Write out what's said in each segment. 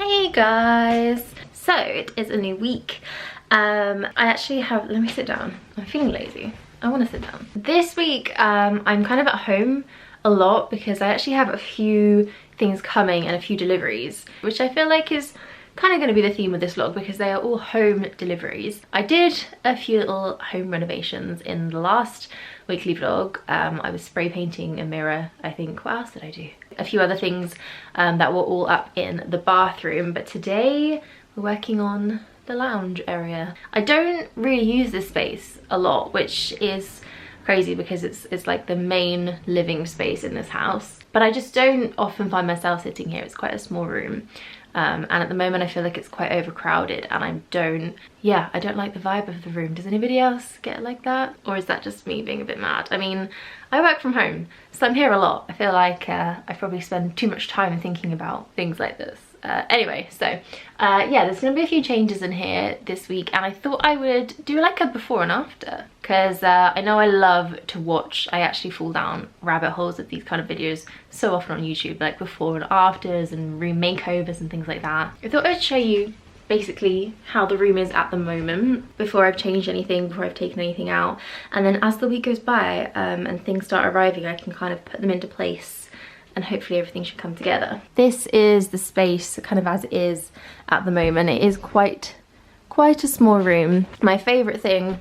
Hey guys! So it is a new week. I actually have, let me sit down. I'm feeling lazy. I want to sit down. This week I'm kind of at home a lot because I actually have a few things coming and a few deliveries, which I feel like is kind of going to be the theme of this vlog because they are all home deliveries. I did a few little home renovations in the last weekly vlog. I was spray painting a mirror, I think. What else did I do? A few other things that were all up in the bathroom, but today we're working on the lounge area. I don't really use this space a lot, which is crazy because it's like the main living space in this house, but I just don't often find myself sitting here. It's quite a small room. And at the moment I feel like it's quite overcrowded and I don't like the vibe of the room. Does anybody else get it like that? Or is that just me being a bit mad? I mean, I work from home, so I'm here a lot. I feel like I probably spend too much time thinking about things like this. Anyway, so yeah, there's gonna be a few changes in here this week and I thought I would do like a before and after because I know I love to watch. I actually fall down rabbit holes of these kind of videos so often on YouTube, like before and afters and room makeovers and things like that. I thought I'd show you basically how the room is at the moment before I've changed anything, before I've taken anything out, and then as the week goes by and things start arriving, I can kind of put them into place and hopefully everything should come together. This is the space kind of as it is at the moment. It is quite a small room. My favourite thing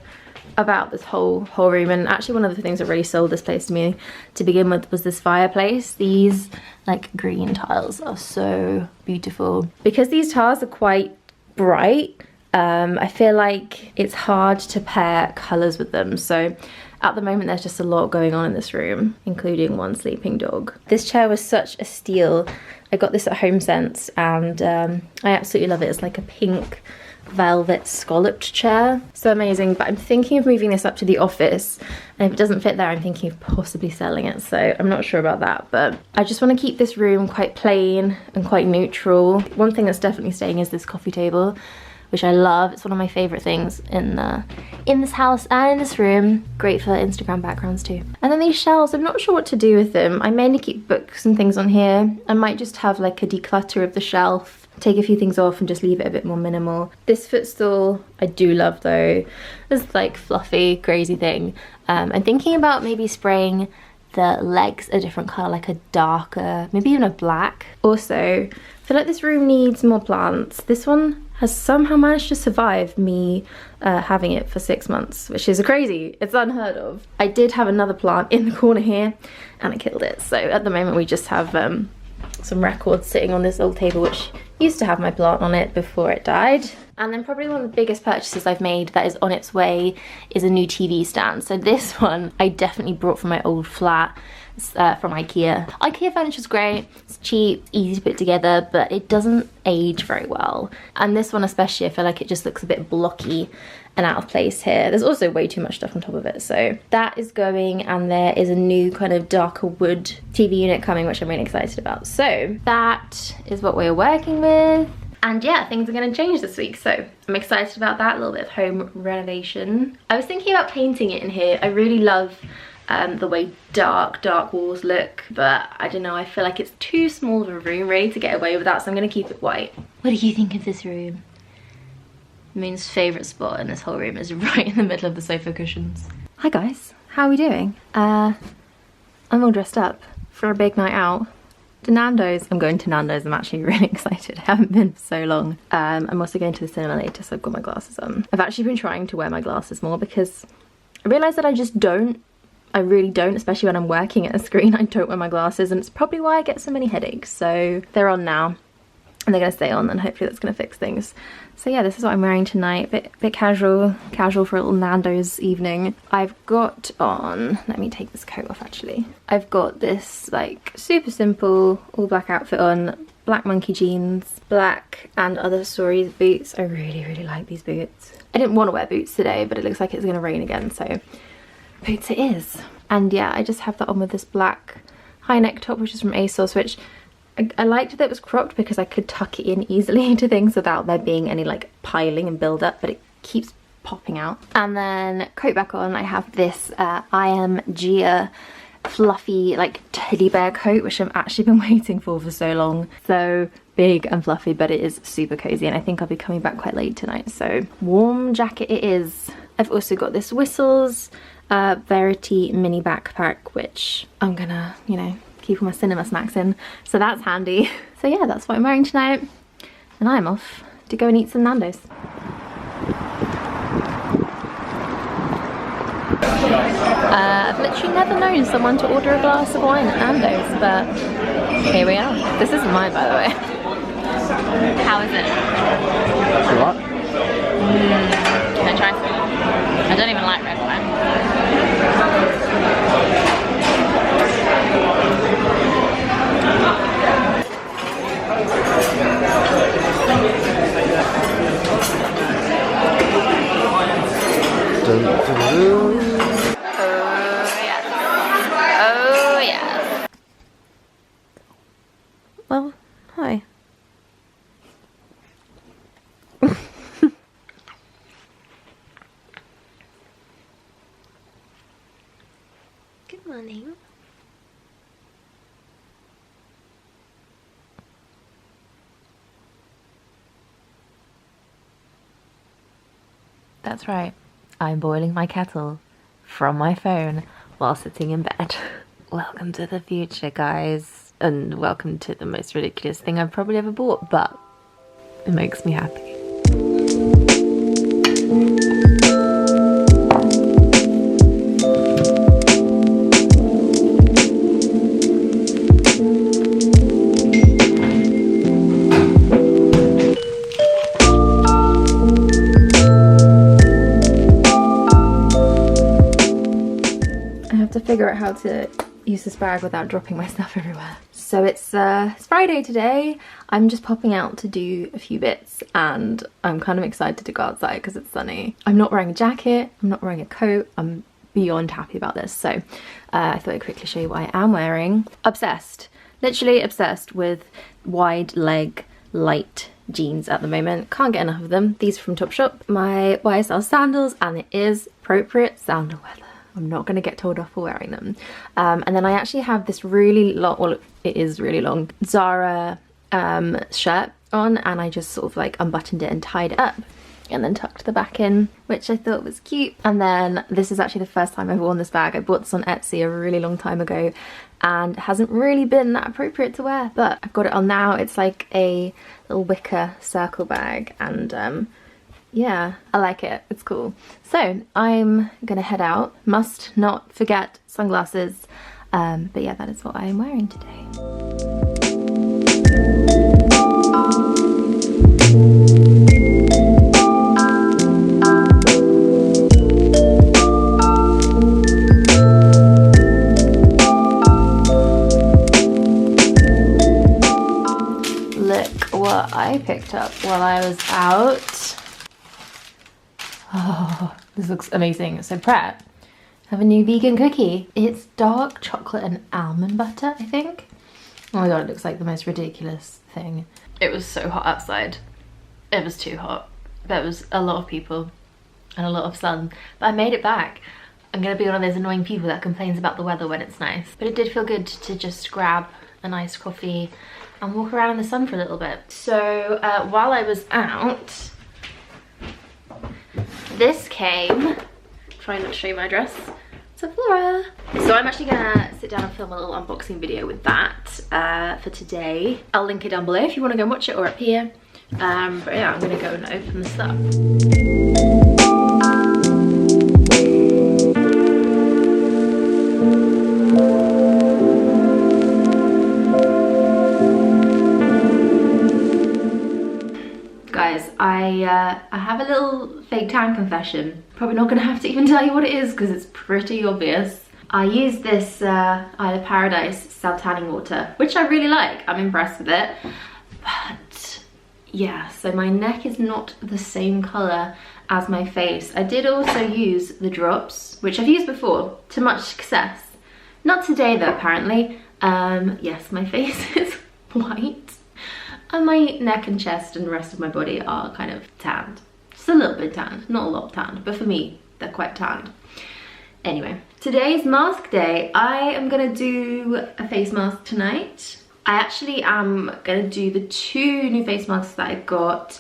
about this whole room, and actually one of the things that really sold this place to me to begin with, was this fireplace. These like green tiles are so beautiful. Because these tiles are quite bright, I feel like it's hard to pair colours with them. So at the moment there's just a lot going on in this room, including one sleeping dog. This chair was such a steal. I got this at Home Sense and I absolutely love it. It's like a pink velvet scalloped chair. So amazing, but I'm thinking of moving this up to the office, and if it doesn't fit there I'm thinking of possibly selling it, so I'm not sure about that, but I just want to keep this room quite plain and quite neutral. One thing that's definitely staying is this coffee table, which I love. It's one of my favorite things in this house and in this room. Great for Instagram backgrounds too. And then these shelves, I'm not sure what to do with them. I mainly keep books and things on here. I might just have like a declutter of the shelf, take a few things off and just leave it a bit more minimal. This footstool I do love though. This like fluffy, crazy thing. I'm thinking about maybe spraying the legs a different colour, like a darker, maybe even a black. Also, I feel like this room needs more plants. This one has somehow managed to survive me having it for 6 months, which is crazy. It's unheard of. I did have another plant in the corner here and I killed it. So at the moment we just have some records sitting on this old table, which used to have my plant on it before it died. And then probably one of the biggest purchases I've made that is on its way is a new TV stand. So this one I definitely brought from my old flat. From IKEA. IKEA furniture's great, it's cheap, easy to put together, but it doesn't age very well. And this one especially, I feel like it just looks a bit blocky and out of place here. There's also way too much stuff on top of it. So that is going, and there is a new kind of darker wood TV unit coming, which I'm really excited about. So that is what we're working with. And yeah, things are going to change this week, so I'm excited about that. A little bit of home renovation. I was thinking about painting it in here. I really love the way dark walls look, but I don't know, I feel like it's too small of a room really to get away with that, so I'm going to keep it white. What do you think of this room? Moon's favourite spot in this whole room is right in the middle of the sofa cushions. Hi guys, how are we doing? I'm all dressed up for a big night out. To Nando's. I'm going to Nando's. I'm actually really excited. I haven't been for so long. I'm also going to the cinema later, so I've got my glasses on. I've actually been trying to wear my glasses more because I realised that I just don't. I really don't, especially when I'm working at a screen. I don't wear my glasses, and it's probably why I get so many headaches. So they're on now and they're gonna stay on, and hopefully that's gonna fix things. So yeah, this is what I'm wearing tonight. Bit casual for a little Nando's evening. I've got on, let me take this coat off actually. I've got this like super simple all black outfit on, black monkey jeans, black and other stories boots. I really like these boots. I didn't want to wear boots today, but it looks like it's gonna rain again, so boots it is. And yeah, I just have that on with this black high neck top, which is from ASOS, which I liked that it was cropped because I could tuck it in easily into things without there being any like piling and build up, but it keeps popping out. And then coat back on, I have this I Am Gia fluffy like teddy bear coat, which I've actually been waiting for so long. So big and fluffy, but it is super cozy, and I think I'll be coming back quite late tonight, so warm jacket it is. I've also got this Whistles Verity mini backpack, which I'm gonna, you know, keep all my cinema snacks in, so that's handy. So yeah, that's what I'm wearing tonight, and I'm off to go and eat some Nando's. I've literally never known someone to order a glass of wine at Nando's, but here we are. This isn't mine, by the way. How is it? It's alright. Can I try some? I don't even like red wine. Oh yeah. Well, hi. Good morning. That's right. I'm boiling my kettle from my phone while sitting in bed. Welcome to the future, guys. And welcome to the most ridiculous thing I've probably ever bought, but it makes me happy. Figure out how to use this bag without dropping my stuff everywhere. So it's Friday today. I'm just popping out to do a few bits, and I'm kind of excited to go outside because it's sunny. I'm not wearing a jacket, I'm not wearing a coat. I'm beyond happy about this. So I thought I'd quickly show you what I am wearing. Obsessed, literally obsessed with wide leg light jeans at the moment. Can't get enough of them. These are from Topshop, my YSL sandals, and it is appropriate sandal weather. I'm not going to get told off for wearing them. And then I actually have this really long, well, it is really long, Zara shirt on, and I just sort of like unbuttoned it and tied it up and then tucked the back in, which I thought was cute. And then this is actually the first time I've worn this bag. I bought this on Etsy a really long time ago and hasn't really been that appropriate to wear, but I've got it on now. It's like a little wicker circle bag, and yeah, I like it. It's cool. So I'm gonna head out. Must not forget sunglasses. But yeah, that is what I am wearing today. Look what I picked up while I was out. Oh, this looks amazing. So Pret have a new vegan cookie. It's dark chocolate and almond butter, I think. Oh my god, it looks like the most ridiculous thing. It was so hot outside. It was too hot. There was a lot of people and a lot of sun, but I made it back. I'm gonna be one of those annoying people that complains about the weather when it's nice, but it did feel good to just grab a nice coffee and walk around in the sun for a little bit. So while I was out, this came, trying not to show you my address, Sephora. So I'm actually gonna sit down and film a little unboxing video with that for today. I'll link it down below if you want to go and watch it, or up here. But yeah, I'm gonna go and open this up. Guys, I have a little fake tan confession. Probably not gonna have to even tell you what it is because it's pretty obvious. I use this Isle of Paradise self tanning water, which I really like. I'm impressed with it. But yeah, so my neck is not the same color as my face. I did also use the drops, which I've used before to much success. Not today though, apparently. Yes, my face is white. And my neck and chest and the rest of my body are kind of tanned. Just a little bit tanned, not a lot tanned, but for me, they're quite tanned. Anyway, today's mask day. I am gonna do a face mask tonight. I actually am gonna do the 2 new face masks that I got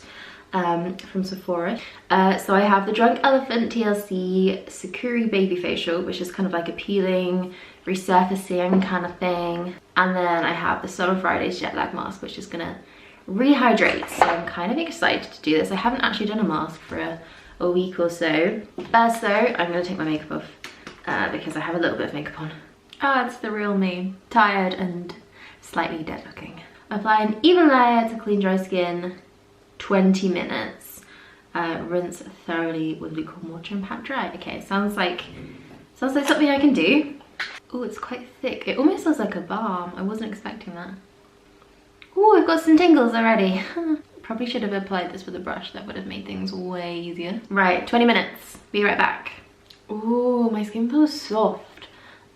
from Sephora. So I have the Drunk Elephant T.L.C. Sukari Babyfacial, which is kind of like a peeling, resurfacing kind of thing. And then I have the Summer Fridays Jet Lag Mask, which is gonna rehydrate. So I'm kind of excited to do this. I haven't actually done a mask for a week or so. First though, I'm gonna take my makeup off because I have a little bit of makeup on. Ah, it's the real me. Tired and slightly dead looking. Apply an even layer to clean dry skin, 20 minutes. Rinse thoroughly with lukewarm water and pat dry. Okay, sounds like something I can do. Oh, it's quite thick. It almost looks like a balm. I wasn't expecting that. Oh, I've got some tingles already. Probably should have applied this with a brush. That would have made things way easier. Right, 20 minutes. Be right back. Oh, my skin feels soft.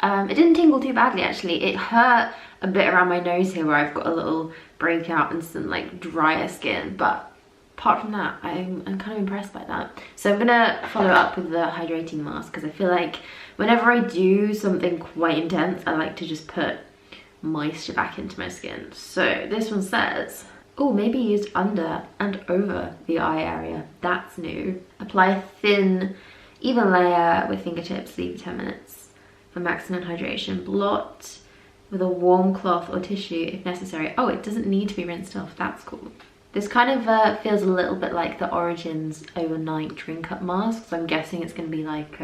It didn't tingle too badly actually. It hurt a bit around my nose here where I've got a little breakout and some like drier skin, but apart from that, I'm kind of impressed by that. So I'm gonna follow up with the hydrating mask because I feel like whenever I do something quite intense, I like to just put moisture back into my skin. So this one says, oh, maybe used under and over the eye area. That's new. Apply a thin, even layer with fingertips, leave for 10 minutes for maximum hydration. Blot with a warm cloth or tissue if necessary. Oh, it doesn't need to be rinsed off. That's cool. This kind of feels a little bit like the Origins Overnight Drink Up Mask. So I'm guessing it's going to be like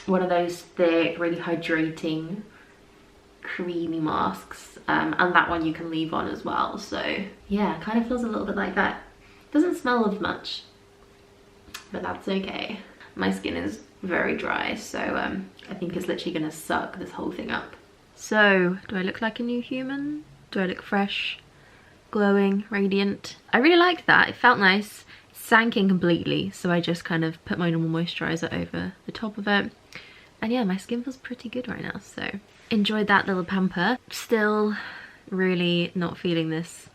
one of those thick, really hydrating, creamy masks. And that one you can leave on as well. So yeah, kind of feels a little bit like that. Doesn't smell of much, but that's okay. My skin is very dry, so I think it's literally going to suck this whole thing up. So, do I look like a new human? Do I look fresh, glowing, radiant? I really liked that. It felt nice. It sank in completely, so I just kind of put my normal moisturizer over the top of it. And yeah, my skin feels pretty good right now, so enjoyed that little pamper. Still really not feeling this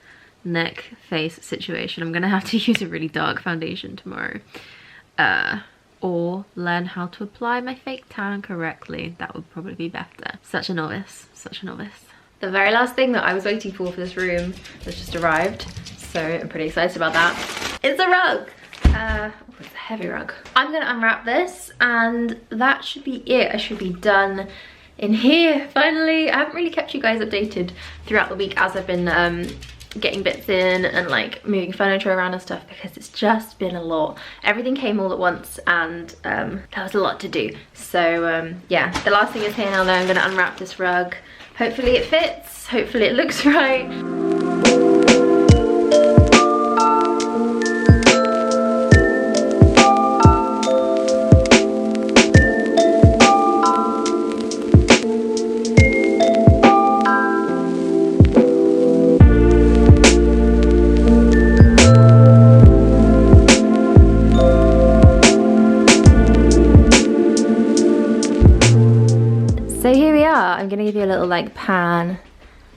neck face situation. I'm gonna have to use a really dark foundation tomorrow. Or learn how to apply my fake tan correctly. That would probably be better. Such a novice, such a novice. The very last thing that I was waiting for this room has just arrived, so I'm pretty excited about that. It's a rug. Oh, it's a heavy rug. I'm gonna unwrap this and that should be it. I should be done in here finally. I haven't really kept you guys updated throughout the week as I've been getting bits in and like moving furniture around and stuff because it's just been a lot. Everything came all at once and that was a lot to do. So yeah, the last thing is here now though. I'm gonna unwrap this rug. Hopefully it fits, hopefully it looks right. So here we are. I'm gonna give you a little like pan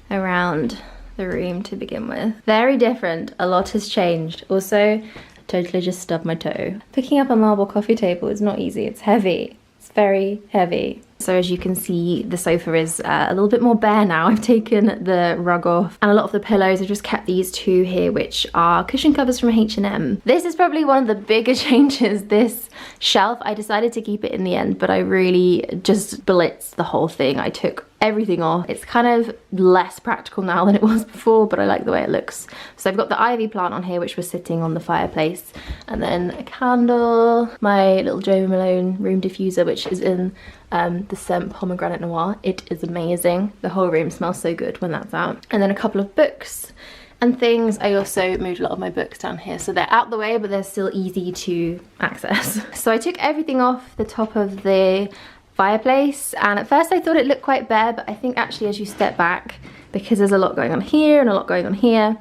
around the room to begin with. Very different, a lot has changed. Also, I totally just stubbed my toe. Picking up a marble coffee table is not easy, it's heavy. It's very heavy. So as you can see, the sofa is a little bit more bare now. I've taken the rug off and a lot of the pillows. I've just kept these two here, which are cushion covers from H&M. This is probably one of the bigger changes. This shelf, I decided to keep it in the end, but I really just blitzed the whole thing. I took everything off. It's kind of less practical now than it was before, but I like the way it looks. So I've got the ivy plant on here, which was sitting on the fireplace, and then a candle, my little Jo Malone room diffuser, which is in the scent Pomegranate Noir. It is amazing. The whole room smells so good when that's out. And then a couple of books and things. I also moved a lot of my books down here, so they're out the way, but they're still easy to access. So I took everything off the top of the fireplace, and at first I thought it looked quite bare, but I think actually as you step back, because there's a lot going on here and a lot going on here,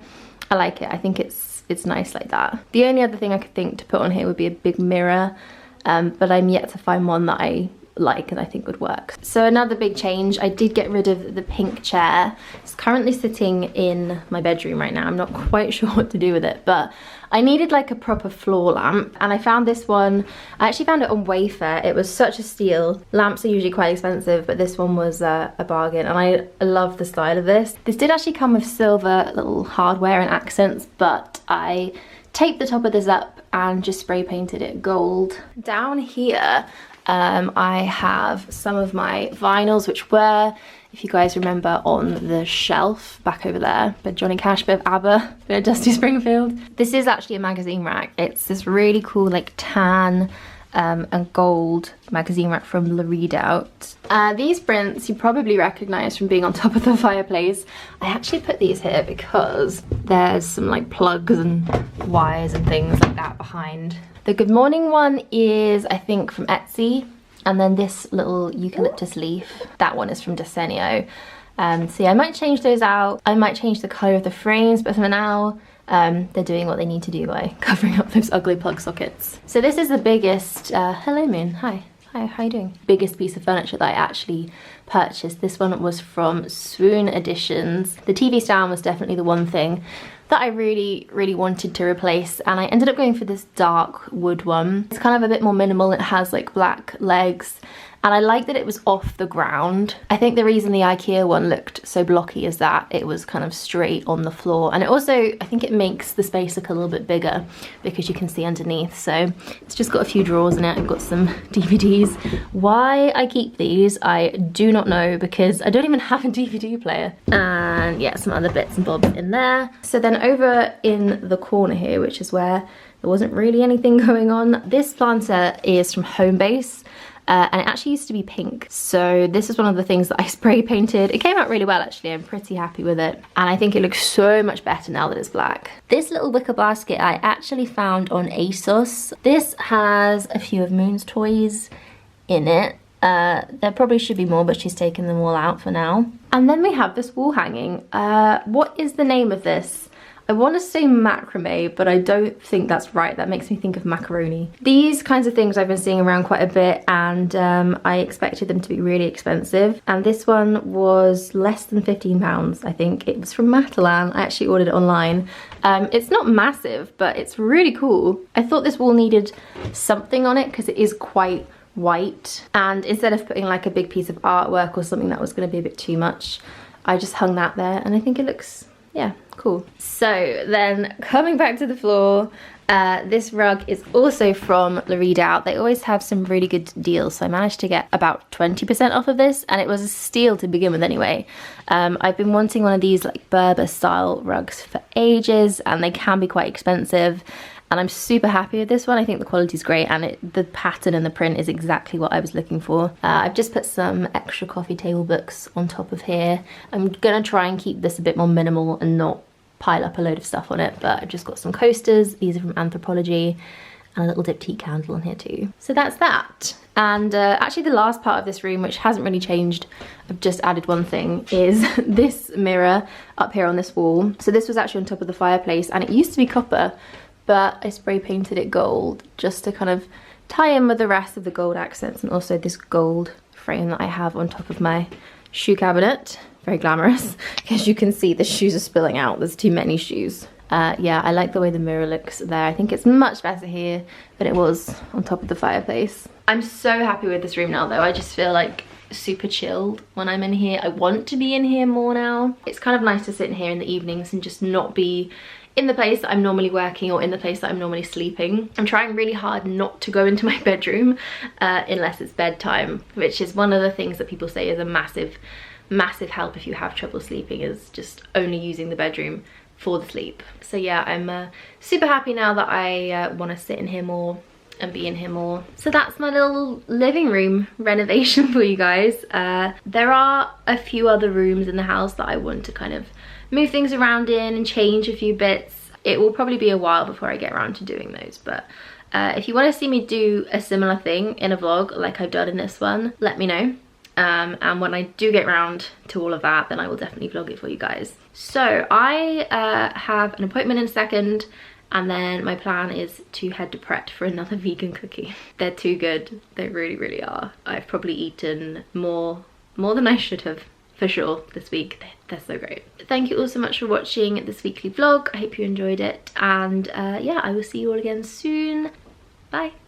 I like it. I think it's nice like that. The only other thing I could think to put on here would be a big mirror, but I'm yet to find one that I like and I think would work. So another big change, I did get rid of the pink chair. It's currently sitting in my bedroom right now. I'm not quite sure what to do with it, but I needed like a proper floor lamp, and I found this one. I actually found it on Wayfair. It was such a steal. Lamps are usually quite expensive, but this one was a bargain, and I love the style of this. This did actually come with silver little hardware and accents, but I taped the top of this up and just spray painted it gold. Down here, I have some of my vinyls, which were, if you guys remember, on the shelf back over there. Bit of Johnny Cash, bit of ABBA, bit of Dusty Springfield. This is actually a magazine rack. It's this really cool like tan and gold magazine rack from Le Readout. These prints you probably recognize from being on top of the fireplace. I actually put these here because there's some like plugs and wires and things like that behind. The Good Morning one is, I think, from Etsy. And then this little eucalyptus leaf, that one is from Desenio. So yeah, I might change those out. I might change the color of the frames, but for now, they're doing what they need to do by covering up those ugly plug sockets. So this is the biggest, hello Moon, hi, how you doing? Biggest piece of furniture that I actually purchased. This one was from Swoon Editions. The TV stand was definitely the one thing that I really wanted to replace, and I ended up going for this dark wood one. It's kind of a bit more minimal. It has like black legs, and I like that it was off the ground. I think the reason the IKEA one looked so blocky is that it was kind of straight on the floor, and it also, I think it makes the space look a little bit bigger because you can see underneath. So it's just got a few drawers in it. I've got some DVDs. Why I keep these, I do not know, because I don't even have a DVD player. And yeah, some other bits and bobs in there. So then over in the corner here, which is where there wasn't really anything going on, this planter is from Homebase. And it actually used to be pink. So this is one of the things that I spray painted. It came out really well actually, I'm pretty happy with it. And I think it looks so much better now that it's black. This little wicker basket I actually found on ASOS. This has a few of Moon's toys in it. There probably should be more, but she's taken them all out for now. And then we have this wall hanging. What is the name of this? I want to say macrame, but I don't think that's right. That makes me think of macaroni. These kinds of things I've been seeing around quite a bit, and I expected them to be really expensive. And this one was less than £15, I think. It was from Matalan. I actually ordered it online. It's not massive, but it's really cool. I thought this wall needed something on it because it is quite white, and instead of putting like a big piece of artwork or something that was going to be a bit too much, I just hung that there, and I think it looks, yeah, cool. So then coming back to the floor, this rug is also from Le Readout. They always have some really good deals, so I managed to get about 20% off of this, and it was a steal to begin with anyway. I've been wanting one of these like Berber style rugs for ages, and they can be quite expensive. And I'm super happy with this one. I think the quality's great, and the pattern and the print is exactly what I was looking for. I've just put some extra coffee table books on top of here. I'm gonna try and keep this a bit more minimal and not pile up a load of stuff on it, but I've just got some coasters. These are from Anthropology, and a little diptyque candle on here too. So that's that. And actually the last part of this room, which hasn't really changed, I've just added one thing, is this mirror up here on this wall. So this was actually on top of the fireplace, and it used to be copper, but I spray painted it gold just to kind of tie in with the rest of the gold accents, and also this gold frame that I have on top of my shoe cabinet. Very glamorous, because you can see the shoes are spilling out. There's too many shoes. Yeah, I like the way the mirror looks there. I think it's much better here than it was on top of the fireplace. I'm so happy with this room now though. I just feel like super chilled when I'm in here. I want to be in here more now. It's kind of nice to sit in here in the evenings and just not be in the place that I'm normally working or in the place that I'm normally sleeping. I'm trying really hard not to go into my bedroom unless it's bedtime, which is one of the things that people say is a massive help if you have trouble sleeping, is just only using the bedroom for the sleep. So yeah, I'm super happy now that I want to sit in here more and be in here more. So that's my little living room renovation for you guys. There are a few other rooms in the house that I want to kind of move things around in and change a few bits. It will probably be a while before I get around to doing those, but if you want to see me do a similar thing in a vlog like I've done in this one, let me know. And when I do get around to all of that, then I will definitely vlog it for you guys. So I have an appointment in a second, And then my plan is to head to Pret for another vegan cookie. They're too good. They really, really are. I've probably eaten more than I should have, for sure, this week. They're so great. Thank you all so much for watching this weekly vlog. I hope you enjoyed it. And yeah, I will see you all again soon. Bye.